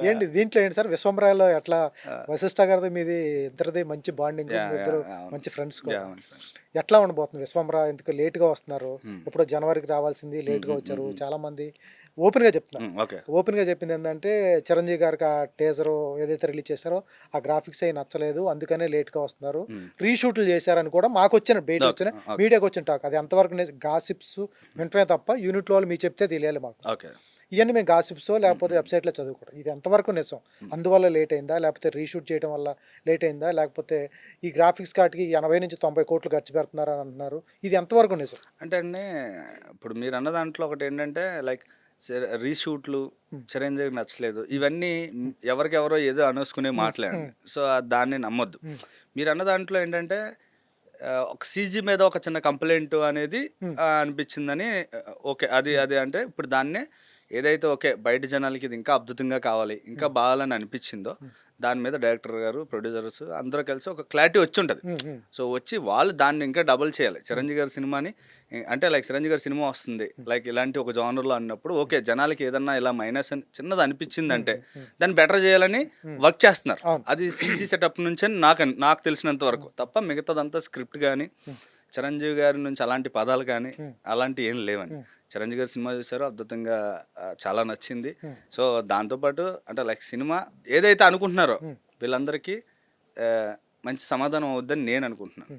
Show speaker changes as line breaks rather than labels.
ఏంటి దీంట్లో ఏంటి సార్ విశ్వంబరాలో ఎట్లా వశిష్ఠ గారిది మీది ఇద్దరిది మంచి బాండింగ్, ఇద్దరు
అవును.
మంచి ఫ్రెండ్స్ కూడా.
అవును.
ఎట్లా ఉండబోతుంది విశ్వంబర? ఎందుకు లేట్గా వస్తున్నారు? ఎప్పుడో జనవరికి రావాల్సింది లేట్గా వచ్చారు. చాలా మంది ఓపెన్గా చెప్తున్నారు.
ఓకే.
ఓపెన్గా చెప్పింది ఏంటంటే చిరంజీవి గారికి ఆ టీజర్ ఏదైతే రిలీజ్ చేశారో ఆ గ్రాఫిక్స్ అవి నచ్చలేదు, అందుకనే లేట్గా వస్తున్నారు, రీషూట్లు చేశారని కూడా మాకు వచ్చిన బయట వచ్చిన మీడియాకి వచ్చిన టాక్. అది ఎంతవరకు గాసిప్స్ వింటమే తప్ప యూనిట్ వాళ్ళు మీరు చెప్తే తెలియాలి మాకు.
ఓకే.
ఇవన్నీ మేము గాసిప్సో లేకపోతే వెబ్సైట్లో చదువుకోవడం. ఇది ఎంతవరకు నిజం? అందువల్ల లేట్ అయిందా, లేకపోతే రీషూట్ చేయడం వల్ల లేట్ అయిందా, లేకపోతే ఈ గ్రాఫిక్స్ కార్డ్కి 80 నుంచి 90 కోట్లు ఖర్చు పెడుతున్నారని అంటున్నారు, ఇది ఎంతవరకు నిజం?
అంటే అండి, ఇప్పుడు మీరు అన్న దాంట్లో ఒకటి ఏంటంటే లైక్ రీషూట్లు చిరంజీవికి నచ్చలేదు, ఇవన్నీ ఎవరికెవరో ఏదో అనేసుకునే మాట్లాడండి. సో దాన్ని నమ్మొద్దు. మీరు అన్న దాంట్లో ఏంటంటే ఒక సీజీ మీద ఒక చిన్న కంప్లైంట్ అనేది అనిపించిందని. ఓకే, అది అది అంటే ఇప్పుడు దాన్నే ఏదైతే ఓకే బయట జనాలకి ఇది ఇంకా అద్భుతంగా కావాలి, ఇంకా బాగాలని అనిపించిందో దాని మీద డైరెక్టర్ గారు, ప్రొడ్యూసర్స్ అందరూ కలిసి ఒక క్లారిటీ వచ్చి ఉంటుంది. సో వచ్చి వాళ్ళు దాన్ని ఇంకా డబుల్ చేయాలి. చిరంజీవి గారి సినిమాని అంటే లైక్ చిరంజీవి గారి సినిమా వస్తుంది లైక్ ఇలాంటి ఒక జానర్లో అన్నప్పుడు ఓకే జనాలకి ఏదన్నా ఇలా మైనస్ అని చిన్నది అనిపించింది అంటే దాన్ని బెటర్ చేయాలని వర్క్ చేస్తున్నారు. అది సీజీ సెటప్ నుంచి నాకు తెలిసినంత వరకు తప్ప మిగతాదంతా స్క్రిప్ట్ కానీ చిరంజీవి గారి నుంచి అలాంటి పదాలు కానీ అలాంటివి ఏం లేవని. చిరంజీవి గారి సినిమా చూసారో అద్భుతంగా, చాలా నచ్చింది. సో దాంతోపాటు అంటే లైక్ సినిమా ఏదైతే అనుకుంటున్నారో వీళ్ళందరికీ మంచి సమాధానం అవుద్దని నేను అనుకుంటున్నాను.